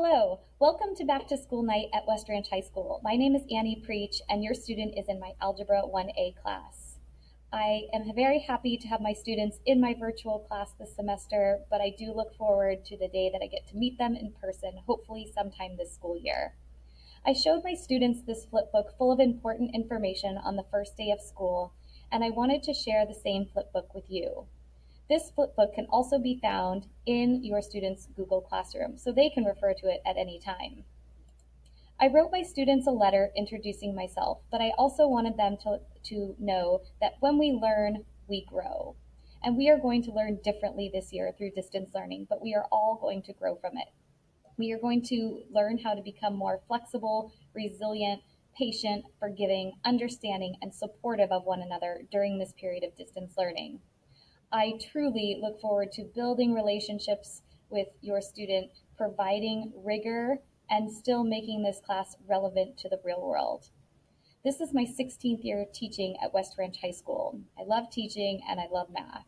Hello, welcome to Back to School Night at West Ranch High School. My name is Annie Preach, and your student is in my Algebra 1A class. I am very happy to have my students in my virtual class this semester, but I do look forward to the day that I get to meet them in person, hopefully sometime this school year. I showed my students this flip book full of important information on the first day of school, and I wanted to share the same flip book with you. This flipbook can also be found in your students' Google Classroom, so they can refer to it at any time. I wrote my students a letter introducing myself, but I also wanted them to know that when we learn, we grow. And we are going to learn differently this year through distance learning, but we are all going to grow from it. We are going to learn how to become more flexible, resilient, patient, forgiving, understanding, and supportive of one another during this period of distance learning. I truly look forward to building relationships with your student, providing rigor, and still making this class relevant to the real world. This is my 16th year teaching at West Ranch High School. I love teaching and I love math.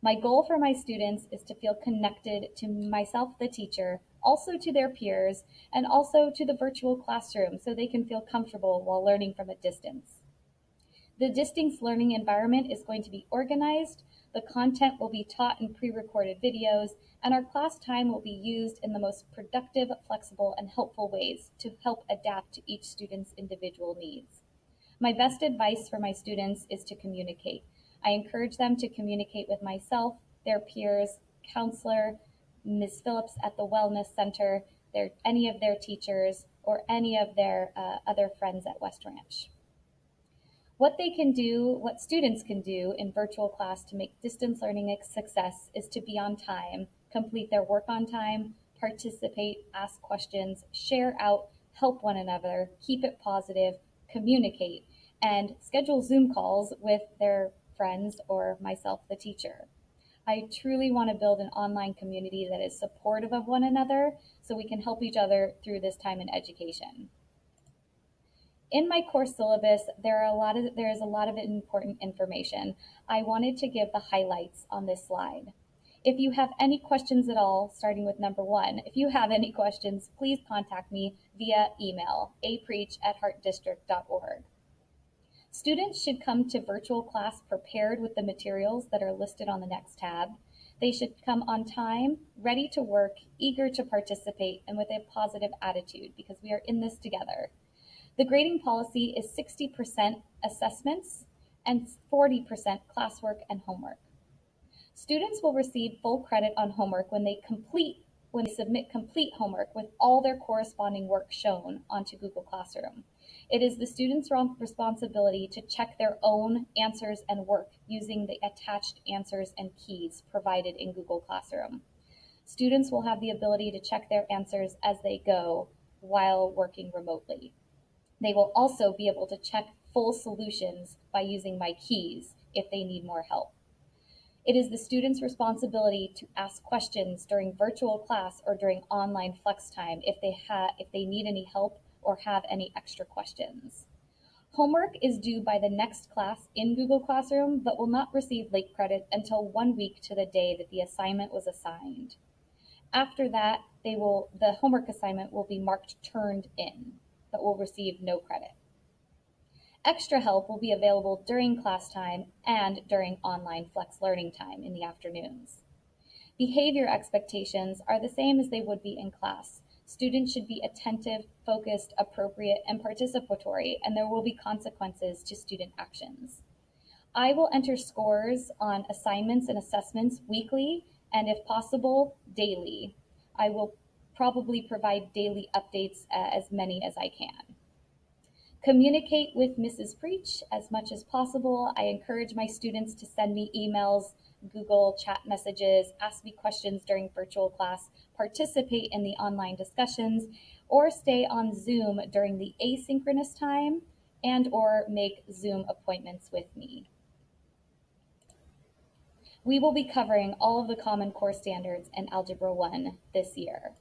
My goal for my students is to feel connected to myself, the teacher, also to their peers, and also to the virtual classroom so they can feel comfortable while learning from a distance. The distance learning environment is going to be organized, the content will be taught in pre-recorded videos, and our class time will be used in the most productive, flexible, and helpful ways to help adapt to each student's individual needs. My best advice for my students is to communicate. I encourage them to communicate with myself, their peers, counselor, Ms. Phillips at the Wellness Center, any of their teachers, or any of their other friends at West Ranch. What students can do in virtual class to make distance learning a success is to be on time, complete their work on time, participate, ask questions, share out, help one another, keep it positive, communicate, and schedule Zoom calls with their friends or myself, the teacher. I truly want to build an online community that is supportive of one another so we can help each other through this time in education. In my course syllabus, there is a lot of important information. I wanted to give the highlights on this slide. If you have any questions at all, starting with number 1, if you have any questions, please contact me via email, apreach@heartdistrict.org. Students should come to virtual class prepared with the materials that are listed on the next tab. They should come on time, ready to work, eager to participate, and with a positive attitude because we are in this together. The grading policy is 60% assessments and 40% classwork and homework. Students will receive full credit on homework when they submit complete homework with all their corresponding work shown onto Google Classroom. It is the students' responsibility to check their own answers and work using the attached answers and keys provided in Google Classroom. Students will have the ability to check their answers as they go while working remotely. They will also be able to check full solutions by using my keys if they need more help. It is the student's responsibility to ask questions during virtual class or during online flex time if they need any help or have any extra questions. Homework is due by the next class in Google Classroom, but will not receive late credit until 1 week to the day that the assignment was assigned. After that, the homework assignment will be marked turned in, but will receive no credit. Extra help will be available during class time and during online flex learning time in the afternoons. Behavior expectations are the same as they would be in class. Students should be attentive, focused, appropriate, and participatory, and there will be consequences to student actions. I will enter scores on assignments and assessments weekly, and if possible, daily. I will probably provide daily updates, as many as I can. Communicate with Mrs. Preach as much as possible. I encourage my students to send me emails, Google chat messages, ask me questions during virtual class, participate in the online discussions, or stay on Zoom during the asynchronous time and/or make Zoom appointments with me. We will be covering all of the Common Core standards in Algebra 1 this year.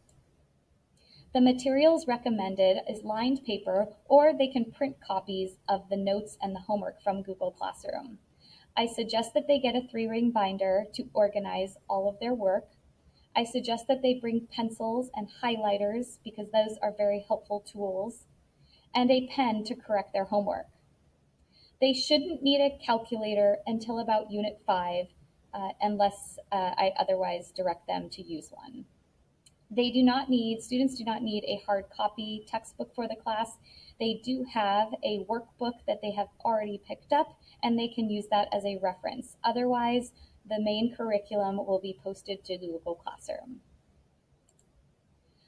The materials recommended is lined paper, or they can print copies of the notes and the homework from Google Classroom. I suggest that they get a 3-ring binder to organize all of their work. I suggest that they bring pencils and highlighters because those are very helpful tools, and a pen to correct their homework. They shouldn't need a calculator until about Unit 5, unless I otherwise direct them to use one. Students do not need a hard copy textbook for the class. They do have a workbook that they have already picked up, and they can use that as a reference. Otherwise, the main curriculum will be posted to Google Classroom.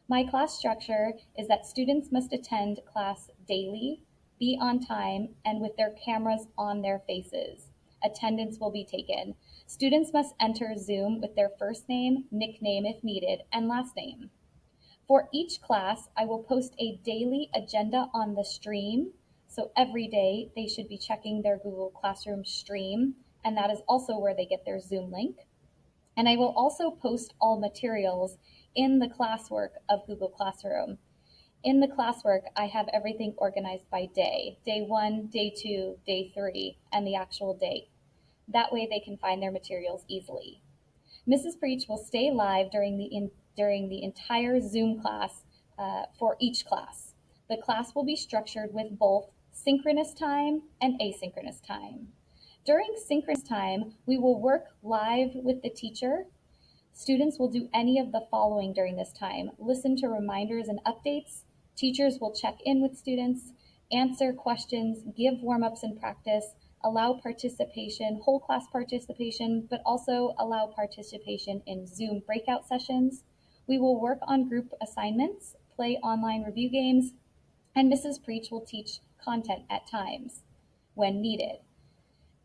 My class structure is that students must attend class daily, be on time, and with their cameras on their faces. Attendance will be taken. Students must enter Zoom with their first name, nickname if needed, and last name. For each class, I will post a daily agenda on the stream. So every day they should be checking their Google Classroom stream, and that is also where they get their Zoom link. And I will also post all materials in the classwork of Google Classroom. In the classwork, I have everything organized by day 1, day 2, day 3, and the actual date. That way they can find their materials easily. Mrs. Preach will stay live during the entire Zoom class for each class. The class will be structured with both synchronous time and asynchronous time. During synchronous time, we will work live with the teacher. Students will do any of the following during this time: listen to reminders and updates. Teachers will check in with students, answer questions, give warm-ups and practice, allow participation, whole class participation, but also allow participation in Zoom breakout sessions. We will work on group assignments, play online review games, and Mrs. Preach will teach content at times when needed.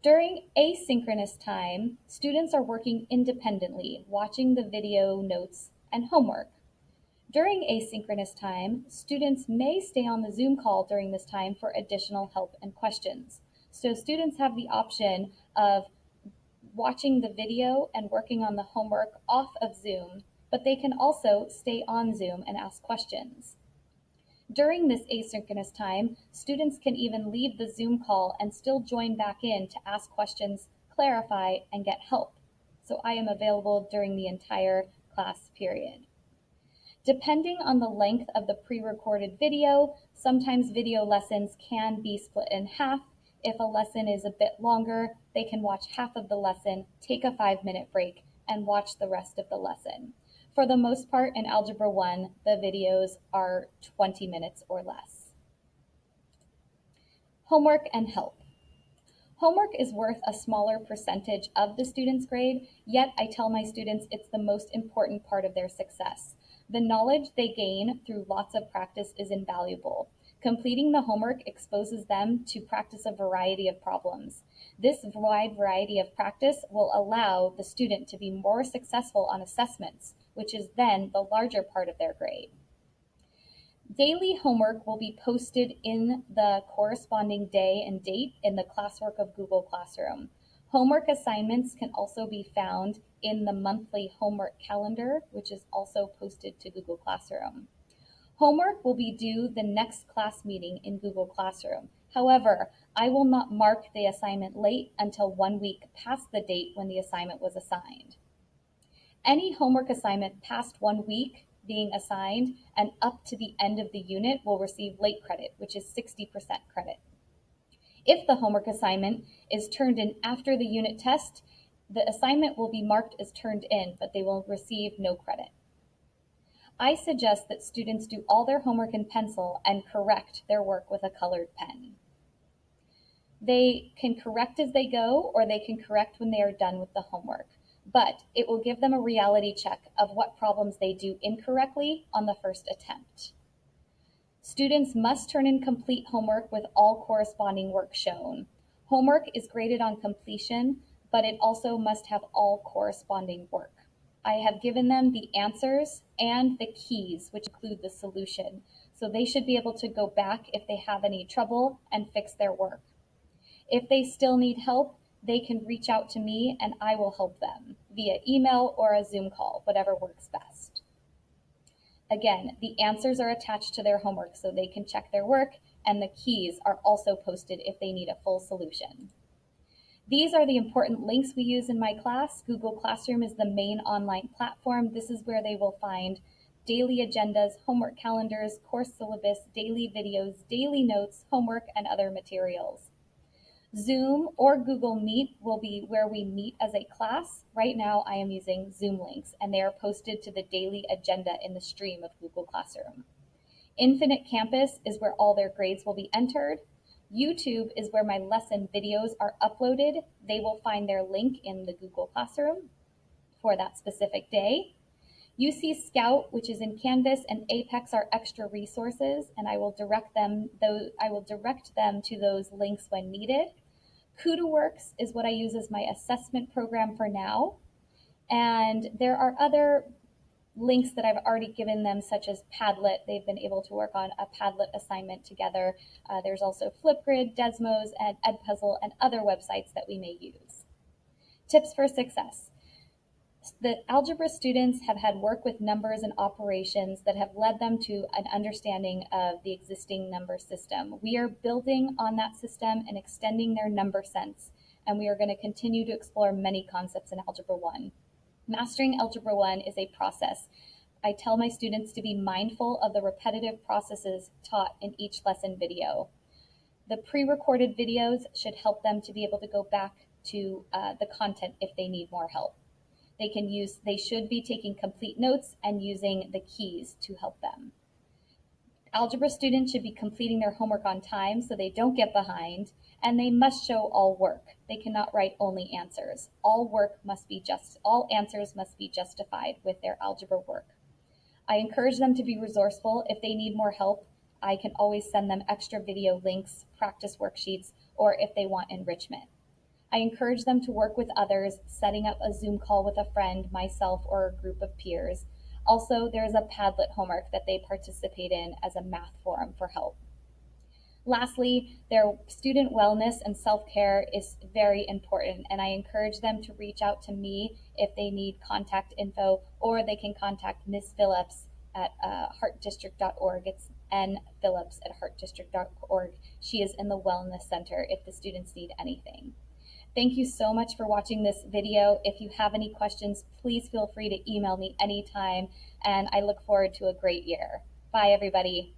During asynchronous time, students are working independently, watching the video, notes, and homework. During asynchronous time, students may stay on the Zoom call during this time for additional help and questions. So students have the option of watching the video and working on the homework off of Zoom, but they can also stay on Zoom and ask questions. During this asynchronous time, students can even leave the Zoom call and still join back in to ask questions, clarify, and get help. So I am available during the entire class period. Depending on the length of the pre-recorded video, sometimes video lessons can be split in half. If a lesson is a bit longer, they can watch half of the lesson, take a 5-minute break, and watch the rest of the lesson. For the most part, in Algebra 1, the videos are 20 minutes or less. Homework and help. Homework is worth a smaller percentage of the student's grade, yet I tell my students it's the most important part of their success. The knowledge they gain through lots of practice is invaluable. Completing the homework exposes them to practice a variety of problems. This wide variety of practice will allow the student to be more successful on assessments, which is then the larger part of their grade. Daily homework will be posted in the corresponding day and date in the classwork of Google Classroom. Homework assignments can also be found in the monthly homework calendar, which is also posted to Google Classroom. Homework will be due the next class meeting in Google Classroom. However, I will not mark the assignment late until 1 week past the date when the assignment was assigned. Any homework assignment past 1 week being assigned and up to the end of the unit will receive late credit, which is 60% credit. If the homework assignment is turned in after the unit test, the assignment will be marked as turned in, but they will receive no credit. I suggest that students do all their homework in pencil and correct their work with a colored pen. They can correct as they go, or they can correct when they are done with the homework, but it will give them a reality check of what problems they do incorrectly on the first attempt. Students must turn in complete homework with all corresponding work shown. Homework is graded on completion, but it also must have all corresponding work. I have given them the answers and the keys, which include the solution, so they should be able to go back if they have any trouble and fix their work. If they still need help, they can reach out to me and I will help them via email or a Zoom call, whatever works best. Again, the answers are attached to their homework so they can check their work, and the keys are also posted if they need a full solution. These are the important links we use in my class. Google Classroom is the main online platform. This is where they will find daily agendas, homework calendars, course syllabus, daily videos, daily notes, homework, and other materials. Zoom or Google Meet will be where we meet as a class. Right now, I am using Zoom links, and they are posted to the daily agenda in the stream of Google Classroom. Infinite Campus is where all their grades will be entered. YouTube is where my lesson videos are uploaded. They will find their link in the Google Classroom for that specific day. UC Scout, which is in Canvas, and Apex are extra resources, and I will direct them to those links when needed. KudoWorks is what I use as my assessment program for now. And there are other links that I've already given them, such as Padlet. They've been able to work on a Padlet assignment together. There's also Flipgrid, Desmos, and Edpuzzle, and other websites that we may use. Tips for success. The algebra students have had work with numbers and operations that have led them to an understanding of the existing number system. We are building on that system and extending their number sense, and we are going to continue to explore many concepts in Algebra 1. Mastering Algebra 1 is a process. I tell my students to be mindful of the repetitive processes taught in each lesson video. The pre-recorded videos should help them to be able to go back to the content if they need more help. They should be taking complete notes and using the keys to help them. Algebra students should be completing their homework on time so they don't get behind, and they must show all work. They cannot write only answers. All answers must be justified with their algebra work. I encourage them to be resourceful. If they need more help, I can always send them extra video links, practice worksheets, or if they want enrichment. I encourage them to work with others, setting up a Zoom call with a friend, myself, or a group of peers. Also, there is a Padlet homework that they participate in as a math forum for help. Lastly, their student wellness and self-care is very important, and I encourage them to reach out to me if they need contact info, or they can contact Ms. Phillips at heartdistrict.org. It's nphillips at heartdistrict.org. She is in the Wellness Center if the students need anything. Thank you so much for watching this video. If you have any questions, please feel free to email me anytime, and I look forward to a great year. Bye, everybody.